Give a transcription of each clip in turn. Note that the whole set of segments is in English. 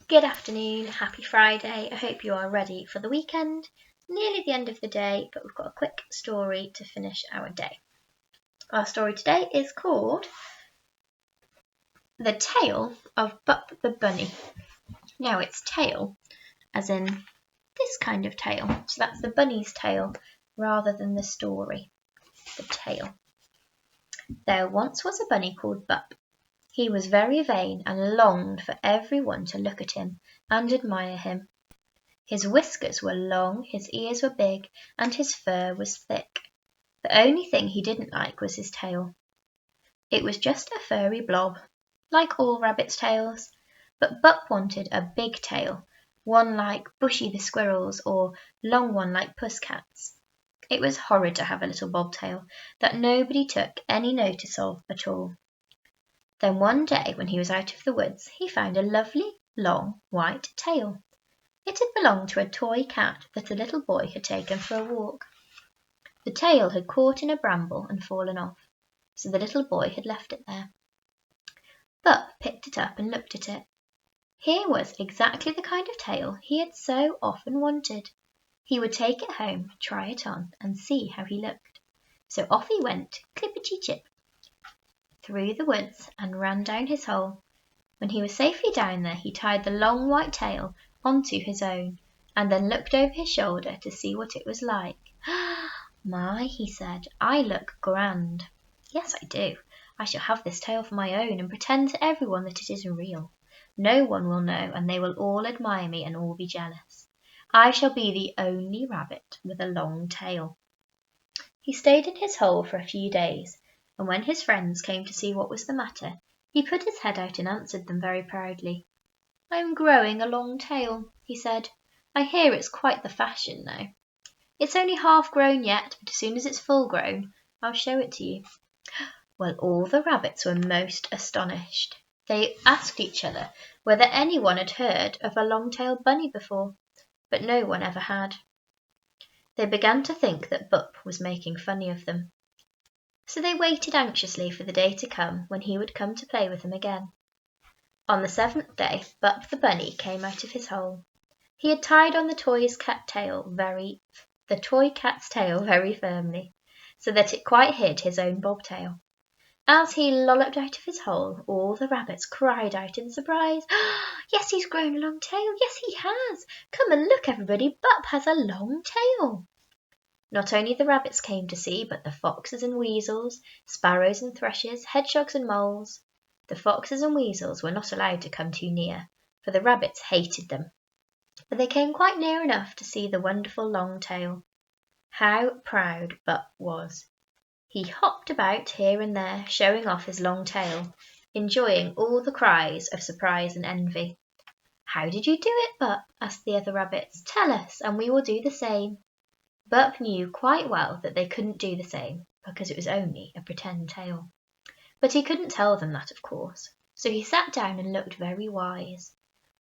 Good afternoon, happy Friday. I hope you are ready for the weekend. Nearly the end of the day, but we've got a quick story to finish our day. Our story today is called The Tale of Bup the Bunny. Now it's tail, as in this kind of tail. So that's the bunny's tail rather than the story. The tail. There once was a bunny called Bup. He was very vain and longed for everyone to look at him and admire him. His whiskers were long, his ears were big, and his fur was thick. The only thing he didn't like was his tail. It was just a furry blob, like all rabbits' tails, but Bup wanted a big tail, one like Bushy the squirrel's or long one like Puss Cat's. It was horrid to have a little bobtail that nobody took any notice of at all. Then one day when he was out of the woods, he found a lovely, long, white tail. It had belonged to a toy cat that a little boy had taken for a walk. The tail had caught in a bramble and fallen off, so the little boy had left it there. Bup picked it up and looked at it. Here was exactly the kind of tail he had so often wanted. He would take it home, try it on, and see how he looked. So off he went, clippity-chip, through the woods and ran down his hole. When he was safely down there, he tied the long white tail onto his own, and then looked over his shoulder to see what it was like. My, he said, I look grand. Yes, I do. I shall have this tail for my own and pretend to everyone that it is real. No one will know, and they will all admire me and all be jealous. I shall be the only rabbit with a long tail. He stayed in his hole for a few days, and when his friends came to see what was the matter, he put his head out and answered them very proudly. I am growing a long tail, he said. I hear it's quite the fashion now. It's only half grown yet, but as soon as it's full grown, I'll show it to you. Well, all the rabbits were most astonished. They asked each other whether anyone had heard of a long-tailed bunny before, but no one ever had. They began to think that Bup was making funny of them. So they waited anxiously for the day to come when he would come to play with them again. On the 7th day, Bup the bunny came out of his hole. He had tied on the toy cat's tail very firmly, so that it quite hid his own bobtail. As he lolloped out of his hole, all the rabbits cried out in surprise, Yes, he's grown a long tail, yes he has. Come and look, everybody, Bup has a long tail. Not only the rabbits came to see, but the foxes and weasels, sparrows and thrushes, hedgehogs and moles. The foxes and weasels were not allowed to come too near, for the rabbits hated them. But they came quite near enough to see the wonderful long tail. How proud Bup was! He hopped about here and there, showing off his long tail, enjoying all the cries of surprise and envy. How did you do it, Bup? Asked the other rabbits. Tell us, and we will do the same. Bup knew quite well that they couldn't do the same, because it was only a pretend tail. But he couldn't tell them that, of course, so he sat down and looked very wise.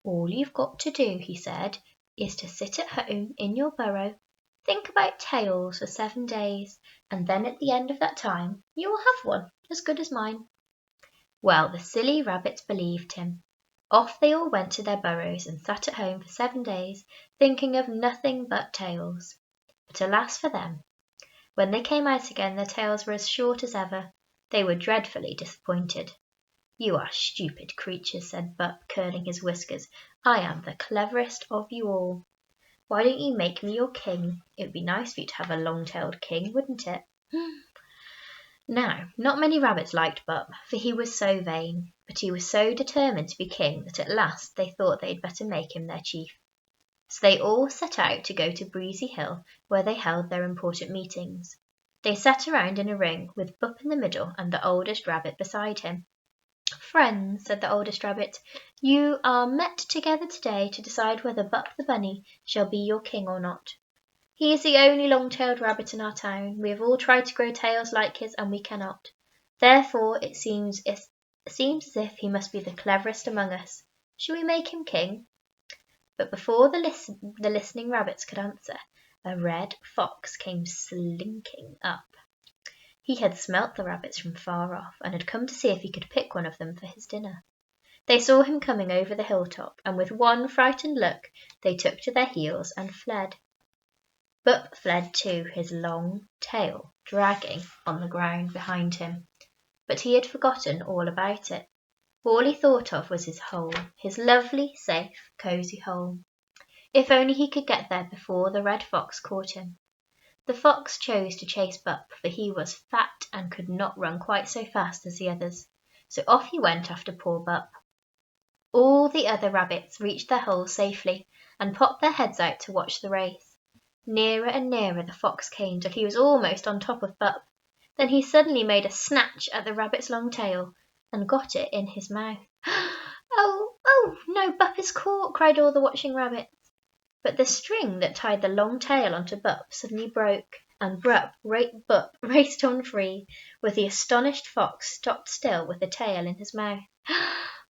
All you've got to do, he said, is to sit at home in your burrow, think about tails for 7 days, and then at the end of that time you will have one as good as mine. Well, the silly rabbits believed him. Off they all went to their burrows and sat at home for 7 days, thinking of nothing but tails. But alas for them! When they came out again, their tails were as short as ever. They were dreadfully disappointed. You are stupid creatures, said Bup, curling his whiskers. I am the cleverest of you all. Why don't you make me your king? It would be nice for you to have a long-tailed king, wouldn't it? Now, not many rabbits liked Bup, for he was so vain, but he was so determined to be king that at last they thought they had better make him their chief. So they all set out to go to Breezy Hill, where they held their important meetings. They sat around in a ring, with Bup in the middle and the oldest rabbit beside him. Friends, said the oldest rabbit, you are met together today to decide whether Bup the bunny shall be your king or not. He is the only long-tailed rabbit in our town. We have all tried to grow tails like his, and we cannot. Therefore it seems as if he must be the cleverest among us. Shall we make him king? But before the listening rabbits could answer, a red fox came slinking up. He had smelt the rabbits from far off, and had come to see if he could pick one of them for his dinner. They saw him coming over the hilltop, and with one frightened look they took to their heels and fled. Bup fled too, his long tail dragging on the ground behind him. But he had forgotten all about it. All he thought of was his hole, his lovely, safe, cosy hole. If only he could get there before the red fox caught him. The fox chose to chase Bup, for he was fat and could not run quite so fast as the others. So off he went after poor Bup. All the other rabbits reached their holes safely and popped their heads out to watch the race. Nearer and nearer the fox came till he was almost on top of Bup. Then he suddenly made a snatch at the rabbit's long tail and got it in his mouth. Oh, no, Bup is caught, cried all the watching rabbits. But the string that tied the long tail onto Bup suddenly broke, and Bup raced on free, with the astonished fox stopped still with the tail in his mouth.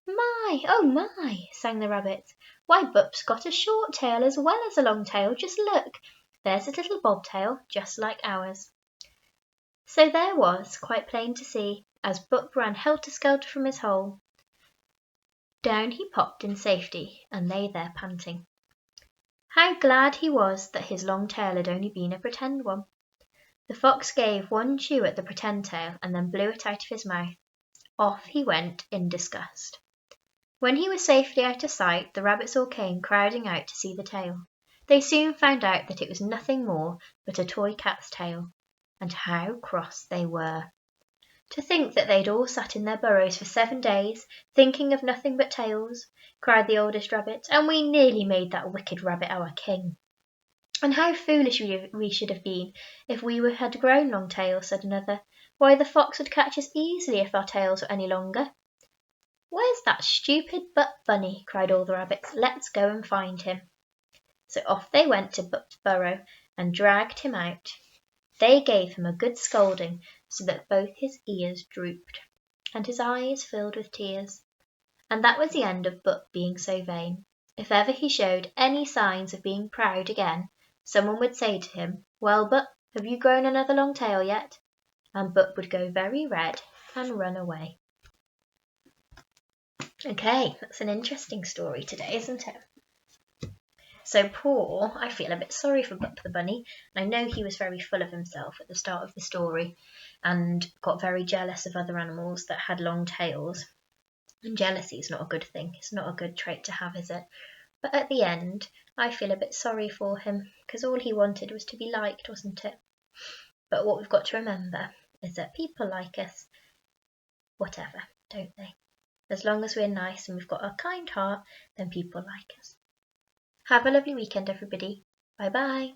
My, oh my, sang the rabbits. Why, Bup's got a short tail as well as a long tail, just look. There's his little bobtail, just like ours. So there was, quite plain to see, as Bup ran helter-skelter from his hole. Down he popped in safety, and lay there panting. How glad he was that his long tail had only been a pretend one. The fox gave one chew at the pretend tail and then blew it out of his mouth. Off he went in disgust. When he was safely out of sight, the rabbits all came crowding out to see the tail. They soon found out that it was nothing more but a toy cat's tail, and how cross they were. To think that they'd all sat in their burrows for 7 days, thinking of nothing but tails, cried the oldest rabbit, and we nearly made that wicked rabbit our king. And how foolish we should have been if we had grown long tails, said another. Why, the fox would catch us easily if our tails were any longer. Where's that stupid Bunny? Cried all the rabbits. Let's go and find him. So off they went to Bup's burrow and dragged him out. They gave him a good scolding, so that both his ears drooped, and his eyes filled with tears. And that was the end of Bup being so vain. If ever he showed any signs of being proud again, someone would say to him, Well, Bup, have you grown another long tail yet? And Bup would go very red and run away. Okay, that's an interesting story today, isn't it? So I feel a bit sorry for Bup the bunny. I know he was very full of himself at the start of the story and got very jealous of other animals that had long tails. And jealousy is not a good thing. It's not a good trait to have, is it? But at the end, I feel a bit sorry for him because all he wanted was to be liked, wasn't it? But what we've got to remember is that people like us, whatever, don't they? As long as we're nice and we've got a kind heart, then people like us. Have a lovely weekend, everybody. Bye-bye.